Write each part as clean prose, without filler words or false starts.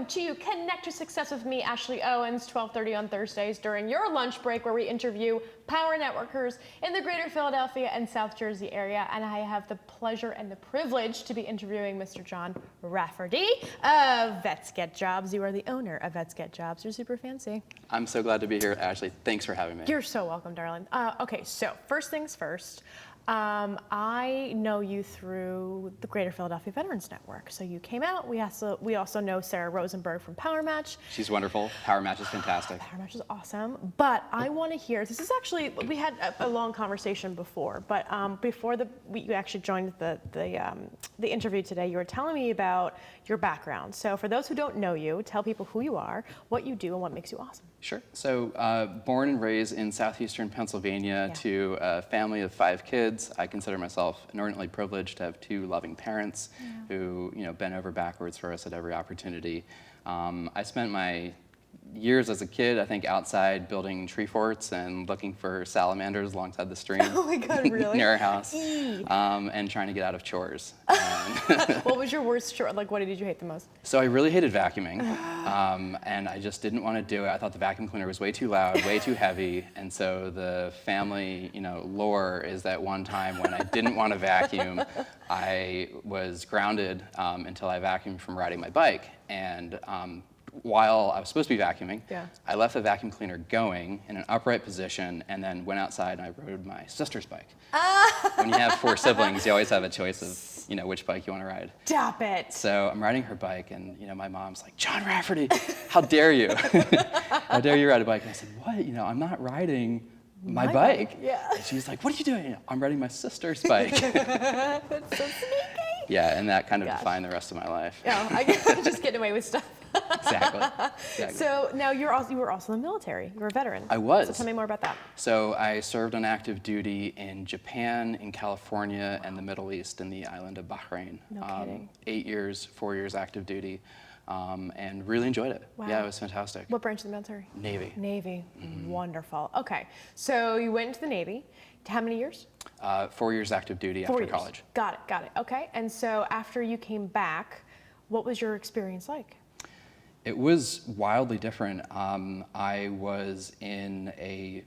to Connect to Success with me, Ashley Owens, 12:30 on Thursdays during your lunch break, where we interview power networkers in the greater Philadelphia and South Jersey area. And I have the pleasure and the privilege to be interviewing Mr. John Rafferty of Vets Get Jobs. You are the owner of Vets Get Jobs. You're super fancy. I'm so glad to be here, Ashley. Thanks for having me. You're so welcome, darling. Okay, so first things first. I know you through the Greater Philadelphia Veterans Network. So you came out. We also know Sarah Rosenberg from Power Match. She's wonderful. Power Match is fantastic. Power Match is awesome. But I want to hear, this is actually, we had a long conversation before, but before you actually joined the interview today, you were telling me about your background. So for those who don't know you, tell people who you are, what you do, and what makes you awesome. Sure. So born and raised in southeastern Pennsylvania to a family of 5 kids. I consider myself inordinately privileged to have 2 loving parents who, bent over backwards for us at every opportunity. I spent my years as a kid, I think, outside building tree forts and looking for salamanders alongside the stream. Oh my God, really? Near our house, and trying to get out of chores. What was your worst chore? Like, what did you hate the most? So I really hated vacuuming, and I just didn't want to do it. I thought the vacuum cleaner was way too loud, way too heavy, and so the family, lore is that one time when I didn't want to vacuum, I was grounded until I vacuumed from riding my bike, and while I was supposed to be vacuuming, I left the vacuum cleaner going in an upright position and then went outside and I rode my sister's bike. When you have 4 siblings, you always have a choice of, which bike you want to ride. Stop it. So I'm riding her bike and, my mom's like, John Rafferty, how dare you? How dare you ride a bike? And I said, what? I'm not riding my bike. Yeah. And she's like, what are you doing? I'm riding my sister's bike. That's so sneaky. Yeah, and that kind of defined the rest of my life. Yeah, I just getting away with stuff. Exactly. So now you were also in the military. You were a veteran. I was. So tell me more about that. So I served on active duty in Japan, in California, and the Middle East, in the island of Bahrain. No kidding. 8 years, 4 years active duty, and really enjoyed it. Wow. Yeah, it was fantastic. What branch of the military? Navy. Navy. Wonderful. Okay, so you went into the Navy. How many years? 4 years active duty after college. Got it. Okay, and so after you came back, what was your experience like? It was wildly different. I was in a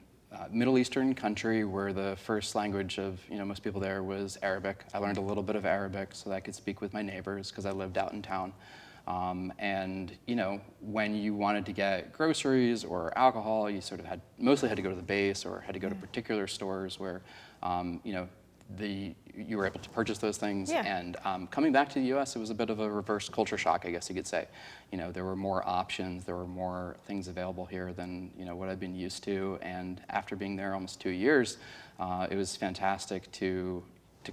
Middle Eastern country where the first language of most people there was Arabic. I learned a little bit of Arabic so that I could speak with my neighbors because I lived out in town. And when you wanted to get groceries or alcohol, you sort of mostly had to go to the base or had to go to particular stores where you were able to purchase those things. Yeah. And coming back to the U.S., it was a bit of a reverse culture shock, I guess you could say. There were more options, there were more things available here than what I'd been used to. And after being there almost 2 years, it was fantastic to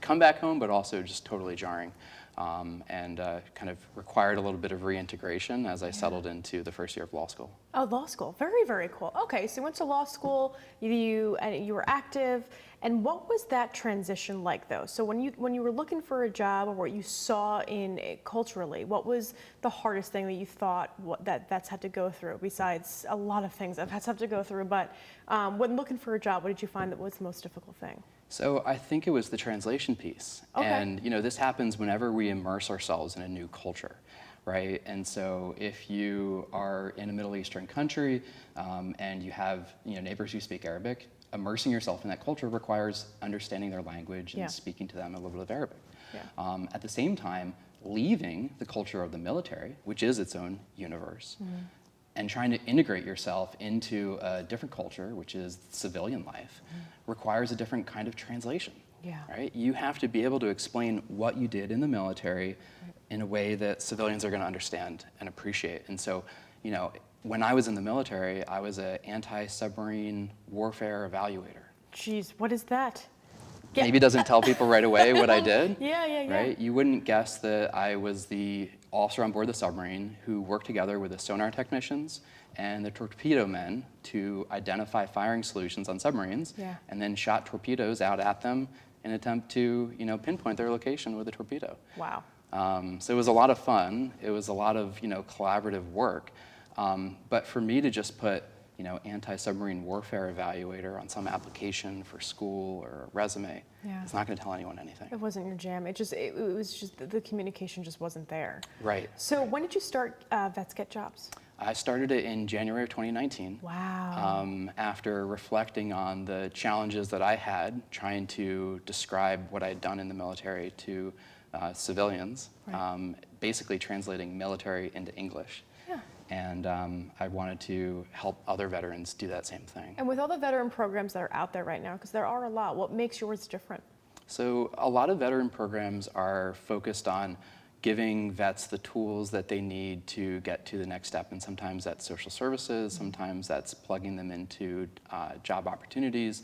come back home, but also just totally jarring. And kind of required a little bit of reintegration as I settled into the first year of law school. Oh, law school. Very, very cool. Okay, so you went to law school, you were active, and what was that transition like, though? So when you were looking for a job or what you saw culturally, what was the hardest thing that you thought that vets had to go through, besides a lot of things that vets have to go through, but when looking for a job, what did you find that was the most difficult thing? So I think it was the translation piece. Okay. And this happens whenever we immerse ourselves in a new culture, right? And so if you are in a Middle Eastern country and you have neighbors who speak Arabic, immersing yourself in that culture requires understanding their language and speaking to them a little bit of Arabic. Yeah. At the same time, leaving the culture of the military, which is its own universe, and trying to integrate yourself into a different culture, which is civilian life, requires a different kind of translation. Yeah. Right? You have to be able to explain what you did in the military in a way that civilians are going to understand and appreciate. And so, when I was in the military, I was an anti-submarine warfare evaluator. Jeez, what is that? Maybe doesn't tell people right away what I did. Yeah. Right? You wouldn't guess that I was the officer on board the submarine who worked together with the sonar technicians and the torpedo men to identify firing solutions on submarines, and then shot torpedoes out at them in an attempt to, pinpoint their location with a torpedo. Wow. So it was a lot of fun. It was a lot of, collaborative work. But for me to just put anti-submarine warfare evaluator on some application for school or a resume. Yeah. It's not going to tell anyone anything. It wasn't your jam. It was just the communication just wasn't there. Right. So when did you start Vets Get Jobs? I started it in January of 2019. Wow. After reflecting on the challenges that I had trying to describe what I had done in the military to civilians, Right. basically translating military into English. Yeah. And I wanted to help other veterans do that same thing. And with all the veteran programs that are out there right now, because there are a lot, what makes yours different? So a lot of veteran programs are focused on giving vets the tools that they need to get to the next step. And sometimes that's social services, sometimes that's plugging them into job opportunities.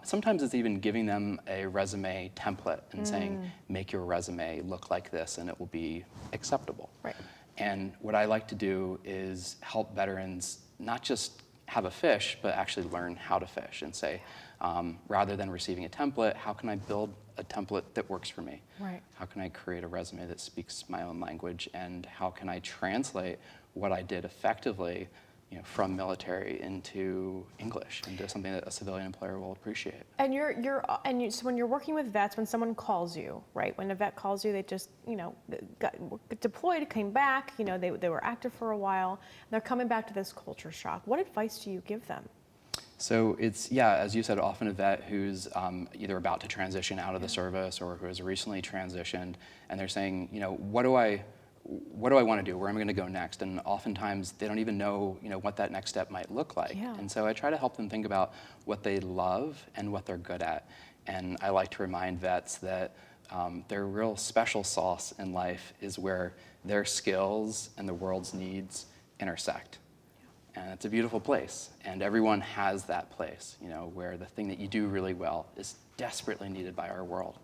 Sometimes it's even giving them a resume template and saying, make your resume look like this and it will be acceptable. Right. And what I like to do is help veterans not just have a fish, but actually learn how to fish and say, rather than receiving a template, how can I build a template that works for me? Right. How can I create a resume that speaks my own language? And how can I translate what I did effectively from military into English, into something that a civilian employer will appreciate? And so when you're working with vets, when someone calls you, right? When a vet calls you, they just got deployed, came back, they were active for a while, and they're coming back to this culture shock. What advice do you give them? So it's, yeah, as you said, often a vet who's either about to transition out of the service or who has recently transitioned, and they're saying, what do I want to do? Where am I going to go next? And oftentimes they don't even know, what that next step might look like. Yeah. And so I try to help them think about what they love and what they're good at. And I like to remind vets that their real special sauce in life is where their skills and the world's needs intersect. And it's a beautiful place, and everyone has that place, where the thing that you do really well is desperately needed by our world.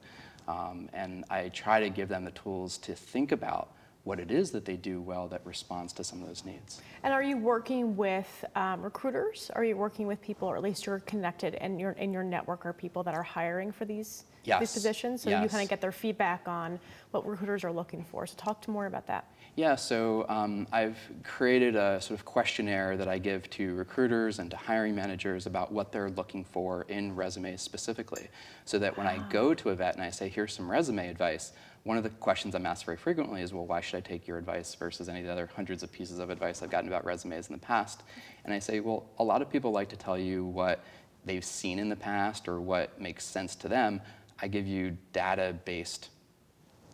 And I try to give them the tools to think about what it is that they do well that responds to some of those needs. And are you working with recruiters? Are you working with people, or at least you're connected and you're in your network are people that are hiring for these positions? So you kind of get their feedback on what recruiters are looking for. So talk more about that. Yeah, so I've created a sort of questionnaire that I give to recruiters and to hiring managers about what they're looking for in resumes specifically, so that when I go to a vet and I say, here's some resume advice, one of the questions I'm asked very frequently is, well, why should I take your advice versus any of the other hundreds of pieces of advice I've gotten about resumes in the past? And I say, well, a lot of people like to tell you what they've seen in the past or what makes sense to them. I give you data-based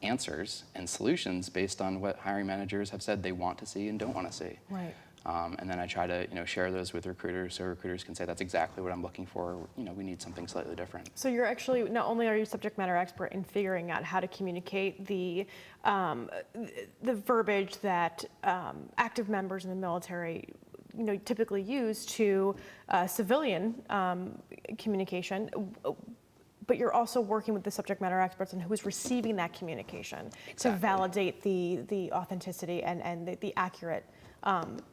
answers and solutions based on what hiring managers have said they want to see and don't want to see. Right. And then I try to share those with recruiters so recruiters can say that's exactly what I'm looking for. We need something slightly different. So you're actually, not only are you subject matter expert in figuring out how to communicate the verbiage that active members in the military typically use to civilian communication, but you're also working with the subject matter experts and who's receiving that communication to validate the authenticity and the accurate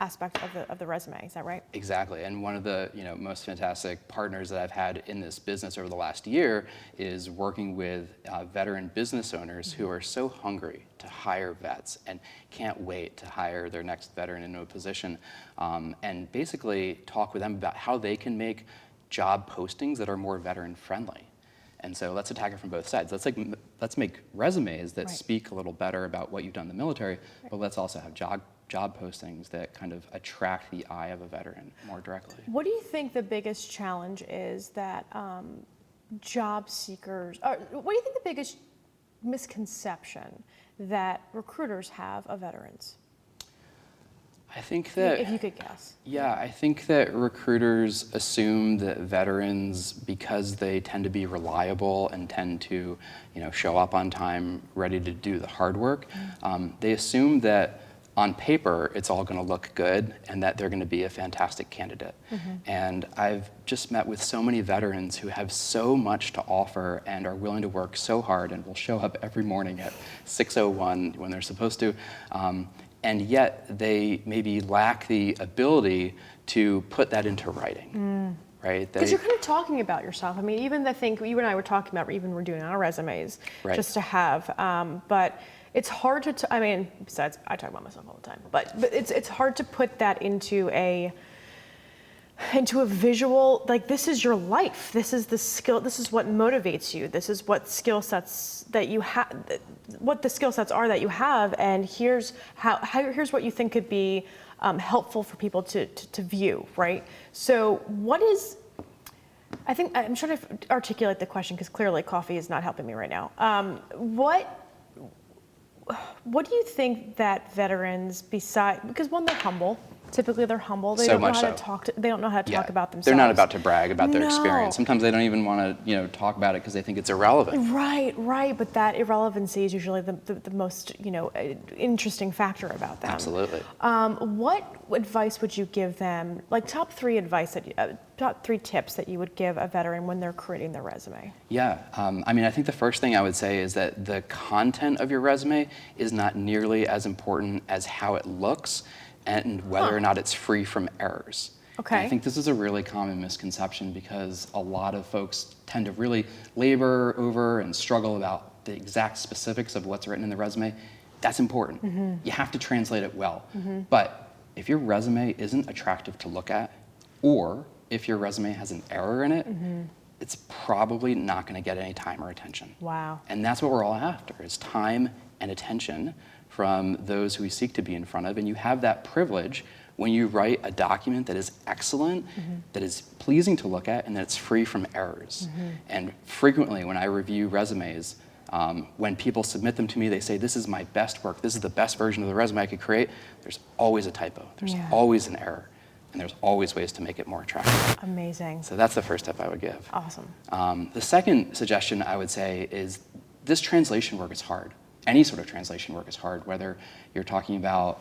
aspect of the resume. Is that right? Exactly. And one of the most fantastic partners that I've had in this business over the last year is working with veteran business owners who are so hungry to hire vets and can't wait to hire their next veteran into a position, and basically talk with them about how they can make job postings that are more veteran friendly. And so let's attack it from both sides. Let's make resumes that speak a little better about what you've done in the military, but let's also have job postings that kind of attract the eye of a veteran more directly. What do you think the biggest challenge is that job seekers, or what do you think the biggest misconception that recruiters have of veterans? I think that, if you could guess. Yeah, I think that recruiters assume that veterans, because they tend to be reliable and tend to, show up on time, ready to do the hard work, they assume that on paper it's all going to look good and that they're going to be a fantastic candidate. And I've just met with so many veterans who have so much to offer and are willing to work so hard and will show up every morning at 6:01 when they're supposed to. And yet they maybe lack the ability to put that into writing, right? Because you're kind of talking about yourself. I mean, even the thing you and I were talking about, even we're doing our resumes, just to have. But it's hard to, besides I talk about myself all the time, but it's hard to put that into into a visual, like this is your life. This is the skill, this is what motivates you. This is what skill sets that you have, what the skill sets are that you have, and here's here's what you think could be helpful for people to view, right? So what is, I think, I'm trying to articulate the question because clearly coffee is not helping me right now. What do you think that veterans, because one, they're humble. Typically, they're humble. They don't know how to talk. They don't know how to talk about themselves. They're not about to brag about their experience. Sometimes they don't even want to, talk about it because they think it's irrelevant. Right. But that irrelevancy is usually the most, interesting factor about them. Absolutely. What advice would you give them? Like top three tips that you would give a veteran when they're creating their resume? Yeah. I think the first thing I would say is that the content of your resume is not nearly as important as how it looks and whether or not it's free from errors. Okay. And I think this is a really common misconception because a lot of folks tend to really labor over and struggle about the exact specifics of what's written in the resume. That's important. Mm-hmm. You have to translate it well. Mm-hmm. But if your resume isn't attractive to look at, or if your resume has an error in it, mm-hmm. it's probably not going to get any time or attention. Wow. And that's what we're all after, is time and attention from those who we seek to be in front of. And you have that privilege when you write a document that is excellent, mm-hmm. that is pleasing to look at, and that it's free from errors. Mm-hmm. And frequently when I review resumes, when people submit them to me, they say, this is my best work, this is the best version of the resume I could create. There's always a typo, there's always an error, and there's always ways to make it more attractive. Amazing. So that's the first step I would give. Awesome. The second suggestion I would say is this translation work is hard. Any sort of translation work is hard, whether you're talking about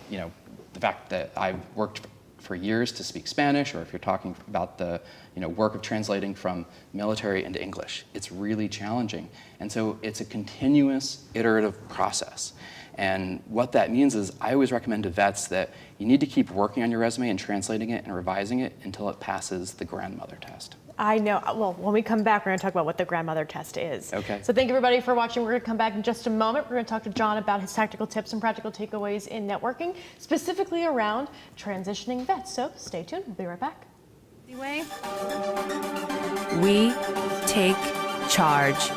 the fact that I've worked for years to speak Spanish, or if you're talking about the work of translating from military into English. It's really challenging. And so it's a continuous, iterative process. And what that means is I always recommend to vets that you need to keep working on your resume and translating it and revising it until it passes the grandmother test. I know. Well, when we come back, we're going to talk about what the grandmother test is. Okay. So thank you, everybody, for watching. We're going to come back in just a moment. We're going to talk to John about his tactical tips and practical takeaways in networking, specifically around transitioning vets. So stay tuned. We'll be right back. We take charge.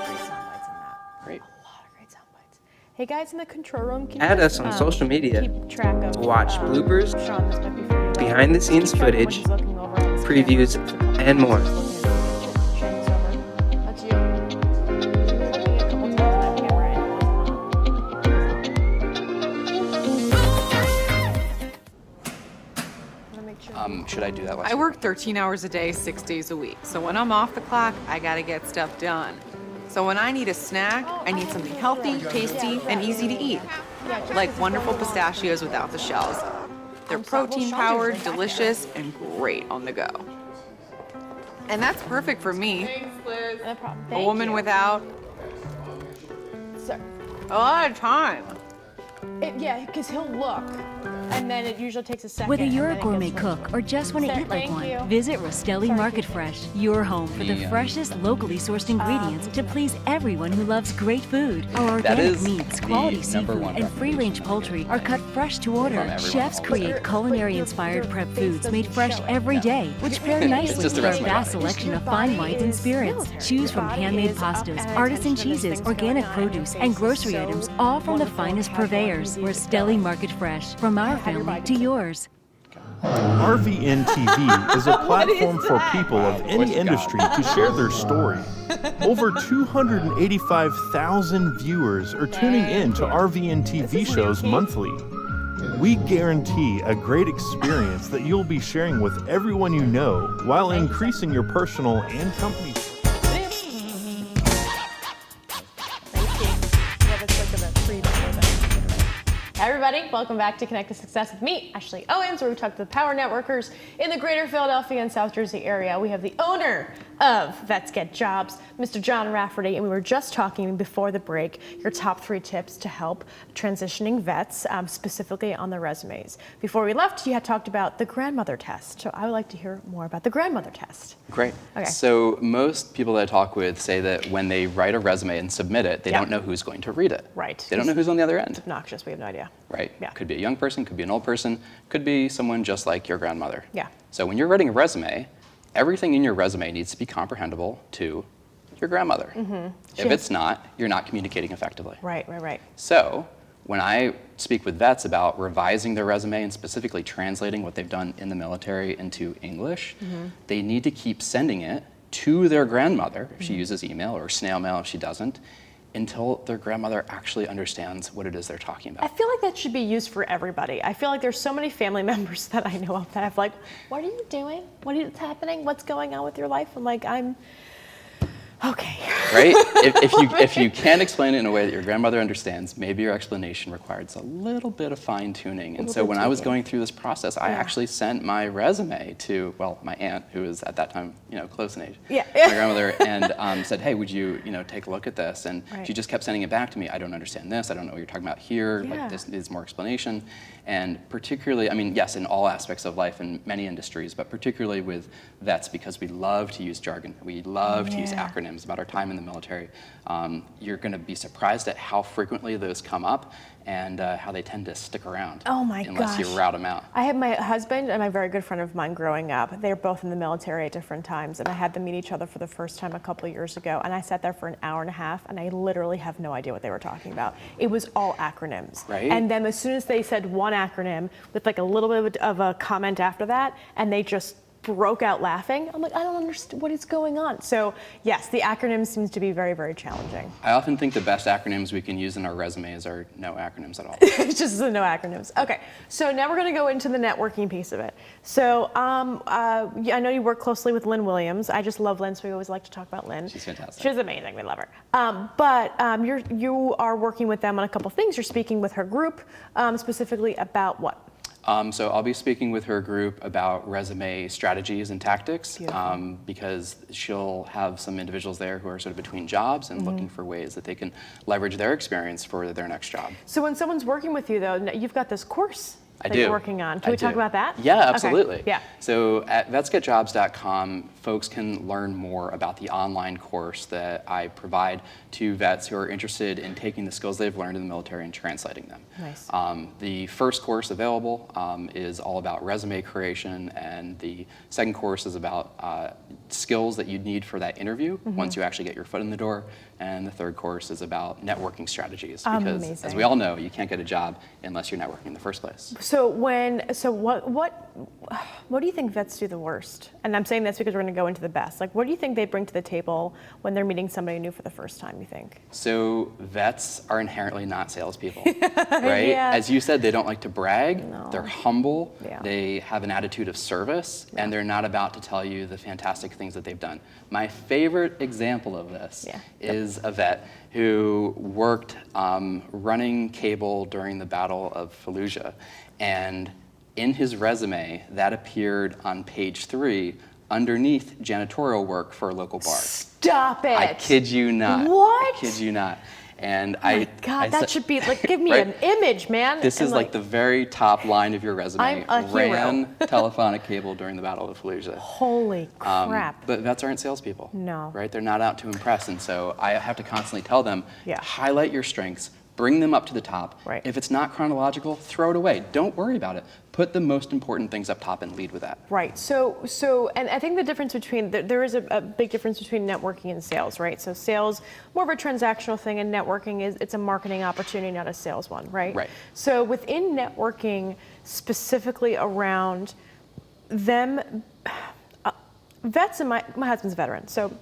Great. A lot of great sound bites. Hey, guys in the control room, can you Add guys, us on social media. Keep track of Watch bloopers, Sean, this might be for you. behind-the-scenes Keep track of what footage, he's looking over on his previews, camera. and more. Shane's over. That's you. Looking a couple times on that camera and Should I do that last I work 13 hours a day, 6 days a week. So when I'm off the clock, I gotta get stuff done. So when I need a snack, I need something healthy, tasty, and easy to eat. Like wonderful pistachios without the shells. They're protein-powered, delicious, and great on the go. And that's perfect for me, No problem. a Thank woman you. without Sir. a lot of time. Yeah, because he'll look, and then it usually takes a second. Whether you're a and then it gourmet gets cook or just want to Sir, eat like thank one, you. visit Rostelli Sorry, Market Keith. Fresh, your home for the freshest, locally sourced ingredients to please everyone who loves great food. Our That organic is meats, the quality number seafood, one and free-range poultry are cut fresh to order. everyone Chefs always. create culinary-inspired prep foods made fresh every day, which pair nicely just the with our rest of my vast body. selection of fine wines and spirits. Choose from handmade pastas, artisan cheeses, organic produce, and grocery items, all from the finest purveyors. Rostelli Market Fresh, from our family to yours. RVN TV is a platform for people of any industry to share their story. Over 285,000 viewers are tuning in to RVN TV shows monthly. We guarantee a great experience that you'll be sharing with everyone you know while increasing your personal and company. Hi, everybody. Welcome back to Connect to Success with me, Ashley Owens, where we talk to the power networkers in the greater Philadelphia and South Jersey area. We have the owner of Vets Get Jobs, Mr. John Rafferty, and we were just talking before the break, your top 3 tips to help transitioning vets, specifically on their resumes. Before we left, you had talked about the grandmother test, so I would like to hear more about the grandmother test. Great. Okay. So most people that I talk with say that when they write a resume and submit it, they Yeah. don't know who's going to read it. Right. They don't know who's on the other end. Obnoxious, we have no idea. Right. Yeah. Could be a young person, could be an old person, could be someone just like your grandmother. Yeah. So when you're writing a resume, everything in your resume needs to be comprehensible to your grandmother. If it's not, you're not communicating effectively. Right. So when I speak with vets about revising their resume and specifically translating what they've done in the military into English, they need to keep sending it to their grandmother if she uses email, or snail mail if she doesn't, until their grandmother actually understands what it is they're talking I about. feel like that should be used for everybody. I feel like there's so many family members that I know of that have like, what are you doing? What's happening? What's going on with your life? I'm like, okay. Right? If you can't explain it in a way that your grandmother understands, maybe your explanation requires a little bit of fine tuning. And so when I was going through this process, I actually sent my resume to, well, my aunt, who was at that time, close in age, Yeah. my grandmother, and said, hey, would you, take a look at this? And Right. she just kept sending it back to me. I don't understand this. I don't know what you're talking about here. Yeah. Like, this needs more explanation. And particularly, I mean, yes, in all aspects of life in many industries, but particularly with vets, because we love to use jargon. We love to use Yeah. acronyms about our time in the military. You're going to be surprised at how frequently those come up and how they tend to stick around. Oh my unless you gosh. route them out. I had my husband and a very good friend of mine growing up. They were both in the military at different times, and I had them meet each other for the first time a couple of years ago. And I sat there for an hour and a half, and I literally have no idea what they were talking about. It was all acronyms. Right. And then as soon as they said one acronym with like a little bit of a comment after that, and they just broke out laughing. I'm like, I don't understand what is going on. So yes, the acronym seems to be very, very challenging. I often think the best acronyms we can use in our resumes are no acronyms at all. It's just the no acronyms. Okay, so now we're going to go into the networking piece of it. So I know you work closely with Lynn Williams. I just love Lynn, so we always like to talk about Lynn. She's fantastic. She's amazing. We love her. But you are working with them on a couple things. You're speaking with her group specifically about what? So I'll be speaking with her group about resume strategies and tactics, because she'll have some individuals there who are sort of between jobs and looking for ways that they can leverage their experience for their next job. So when someone's working with you, though, you've got this course I that do. you're working on. Can we talk about that? Yeah, Okay. absolutely. Yeah. So at vetsgetjobs.com, folks can learn more about the online course that I provide to vets who are interested in taking the skills they've learned in the military and translating them. Nice. The first course available is all about resume creation, and the second course is about skills that you'd need for that interview once you actually get your foot in the door. And the third course is about networking strategies, because as Amazing. we all know, you can't get a job unless you're networking in the first place. So what do you think vets do the worst? And I'm saying this because we're going to go into the best. Like, what do you think they bring to the table when they're meeting somebody new for the first time, you think? So vets are inherently not salespeople, right? Yeah. As you said, they don't like to brag. No. They're humble. Yeah. They have an attitude of service, and they're not about to tell you the fantastic things that they've done. My favorite example of this is a vet who worked running cable during the Battle of Fallujah, and in his resume, that appeared on page 3 underneath janitorial work for a local bar. Stop it. I kid you not. What? I kid you not. And Oh my God, that should be like, give me Right? an image, man. This And is like the very top line of your resume. I'm a hero. Ran telephonic cable during the Battle of Fallujah. Holy crap. But vets aren't salespeople. No. Right? They're not out to impress. And so I have to constantly tell them, Yeah. highlight your strengths, bring them up to the top. Right. If it's not chronological, throw it away. Don't worry about it. Put the most important things up top and lead with that. Right. So, and I think the difference between there is a big difference between networking and sales, right? So, sales more of a transactional thing, and networking it's a marketing opportunity, not a sales one, right? Right. So, within networking, specifically around them, vets, and my husband's a veteran, so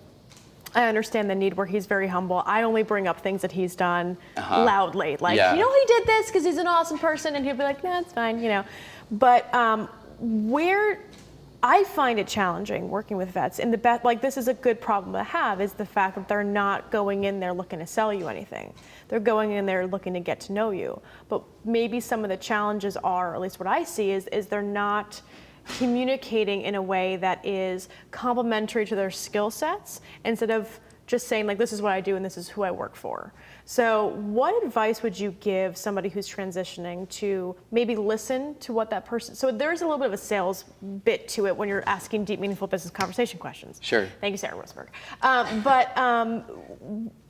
I understand the need where he's very humble. I only bring up things that he's done loudly, like, Yeah. he did this because he's an awesome person, and he'll be like, nah, it's fine, But where I find it challenging working with vets, and this is a good problem to have, is the fact that they're not going in there looking to sell you anything. They're going in there looking to get to know you. But maybe some of the challenges are, or at least what I see, is they're not communicating in a way that is complementary to their skill sets instead of just saying like, this is what I do and this is who I work for. So what advice would you give somebody who's transitioning to maybe listen to what that person, so there's a little bit of a sales bit to it when you're asking deep, meaningful business conversation questions. Sure. Thank you, Sarah Rosberg.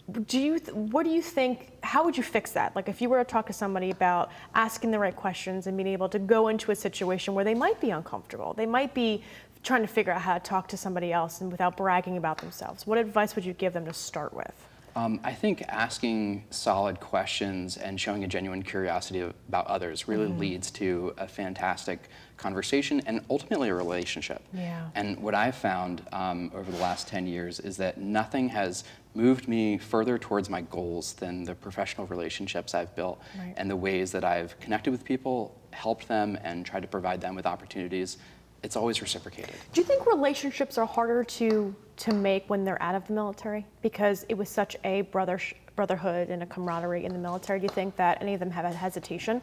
What do you think, how would you fix that? Like if you were to talk to somebody about asking the right questions and being able to go into a situation where they might be uncomfortable, they might be trying to figure out how to talk to somebody else and without bragging about themselves, what advice would you give them to start with? I think asking solid questions and showing a genuine curiosity about others really leads to a fantastic conversation and ultimately a relationship. Yeah. And what I've found over the last 10 years is that nothing has moved me further towards my goals than the professional relationships I've built and the ways that I've connected with people, helped them, and tried to provide them with opportunities. It's always reciprocated. Do you think relationships are harder to make when they're out of the military? Because it was such a brotherhood and a camaraderie in the military. Do you think that any of them have a hesitation?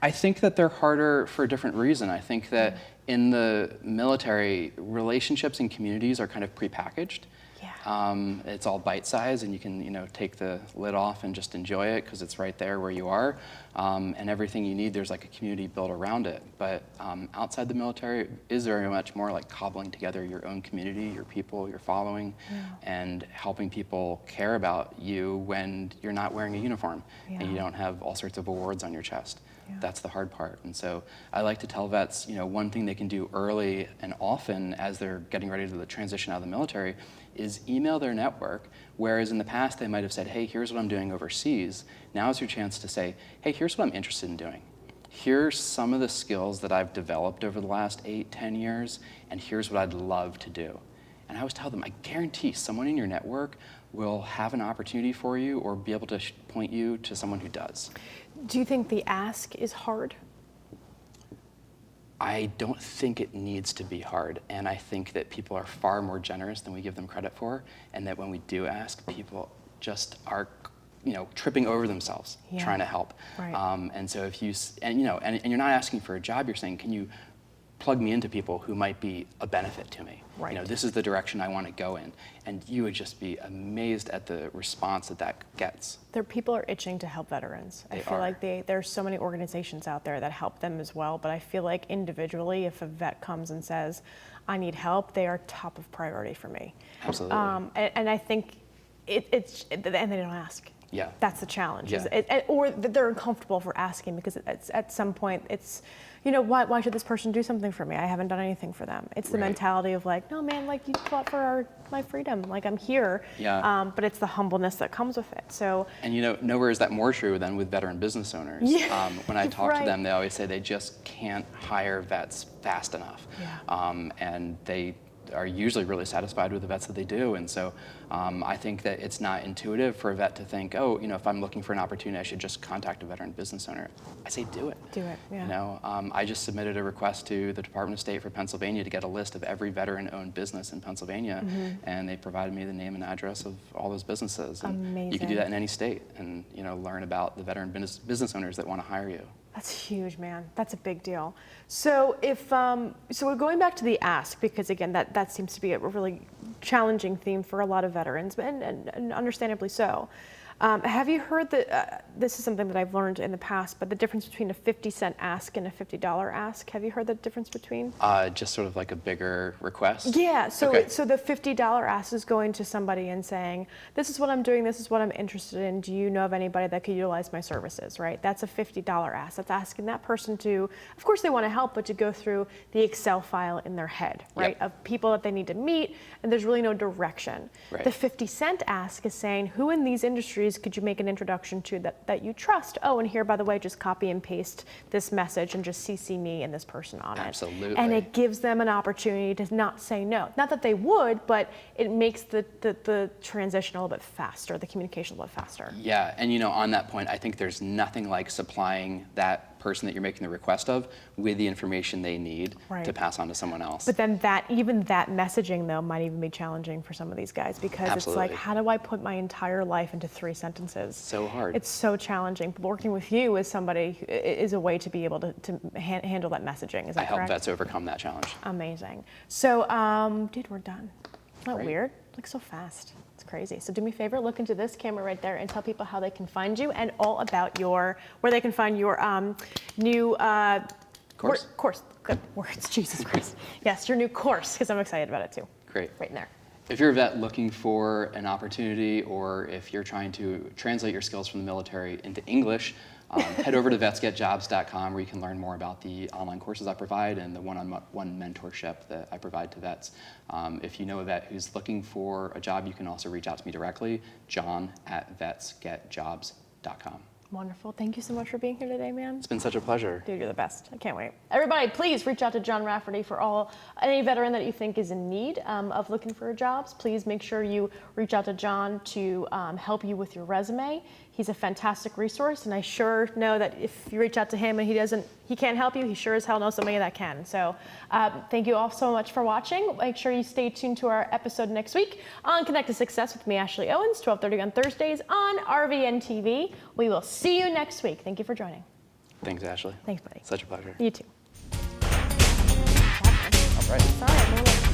I think that they're harder for a different reason. I think that in the military, relationships and communities are kind of prepackaged. Yeah. It's all bite-sized, and you can, take the lid off and just enjoy it because it's right there where you are. And everything you need, there's like a community built around it. But outside the military, it is very much more like cobbling together your own community, your people, your following, and helping people care about you when you're not wearing a uniform and you don't have all sorts of awards on your chest. That's the hard part. And so I like to tell vets, one thing they can do early and often as they're getting ready to transition out of the military is email their network, whereas in the past they might have said, hey, here's what I'm doing overseas. Now is your chance to say, hey, here's what I'm interested in doing. Here's some of the skills that I've developed over the last 8-10 years, and here's what I'd love to do. And I always tell them, I guarantee someone in your network will have an opportunity for you or be able to point you to someone who does. Do you think the ask is hard? I don't think it needs to be hard, and I think that people are far more generous than we give them credit for, and that when we do ask, people just are, tripping over themselves trying to help. Right. And so if you, and you're not asking for a job, you're saying, can you plug me into people who might be a benefit to me? Right. This is the direction I want to go in, and you would just be amazed at the response that gets. People are itching to help veterans. I feel like there's so many organizations out there that help them as well, but I feel like individually, if a vet comes and says, I need help, they are top of priority for me. Absolutely. And I think it's, and they don't ask. Yeah. That's the challenge. Yeah. Or that they're uncomfortable for asking because at some point it's, why should this person do something for me? I haven't done anything for them. It's the mentality of like, no man, like you fought for my freedom. Like I'm here. Yeah. But it's the humbleness that comes with it. So. And nowhere is that more true than with veteran business owners. Yeah. When I talk to them, they always say they just can't hire vets fast enough. Yeah. And they are usually really satisfied with the vets that they do. And so I think that it's not intuitive for a vet to think, oh, if I'm looking for an opportunity, I should just contact a veteran business owner. I say do it. Do it, yeah. I just submitted a request to the Department of State for Pennsylvania to get a list of every veteran-owned business in Pennsylvania, and they provided me the name and address of all those busises. And Amazing. you can do that in any state and learn about the veteran business owners that want to hire you. That's huge, man. That's a big deal. So so we're going back to the ask, because again, that seems to be a really challenging theme for a lot of veterans, and understandably so. Have you heard that, this is something that I've learned in the past, but the difference between a 50-cent ask and a $50 ask, have you heard the difference between? Just sort of like a bigger request? Yeah, so Okay. so the $50 ask is going to somebody and saying, this is what I'm doing, this is what I'm interested in, do you know of anybody that could utilize my services, right? That's a $50 ask. That's asking that person to, of course they want to help, but to go through the Excel file in their head, right? Yep. Of people that they need to meet, and there's really no direction. Right. The 50-cent ask is saying, who in these industries could you make an introduction to that you trust? Oh, and here, by the way, just copy and paste this message and just CC me and this person on it. Absolutely. And it gives them an opportunity to not say no. Not that they would, but it makes the transition a little bit faster, the communication a little bit faster. Yeah, and on that point, I think there's nothing like supplying that person that you're making the request of with the information they need Right. to pass on to someone else. But then even that messaging though might even be challenging for some of these guys because Absolutely. it's like, how do I put my entire life into 3 sentences? So hard. It's so challenging. But working with you as somebody is a way to be able to handle that messaging. Is that I help correct? vets overcome that challenge. Amazing. So, dude, we're done. Isn't that Great. weird? Like so fast. It's crazy. So do me a favor, look into this camera right there and tell people how they can find you and all about where they can find your new Course. course. Good words, Jesus Christ. Yes, your new course, because I'm excited about it too. Great. Right in there. If you're a vet looking for an opportunity, or if you're trying to translate your skills from the military into English, head over to vetsgetjobs.com where you can learn more about the online courses I provide and the one-on-one mentorship that I provide to vets. If you know a vet who's looking for a job, you can also reach out to me directly, john@vetsgetjobs.com. Wonderful. Thank you so much for being here today, man. It's been such a pleasure. Dude, you're the best. I can't wait. Everybody, please reach out to John Rafferty for any veteran that you think is in need of looking for jobs. Please make sure you reach out to John to help you with your resume. He's a fantastic resource, and I sure know that if you reach out to him and he can't help you, he sure as hell knows somebody that can. So thank you all so much for watching. Make sure you stay tuned to our episode next week on Connect to Success with me, Ashley Owens, 12:30 on Thursdays on RVN TV. We will see you next week. Thank you for joining. Thanks, Ashley. Thanks, buddy. Such a pleasure. You too. All right. Sorry, I'm a little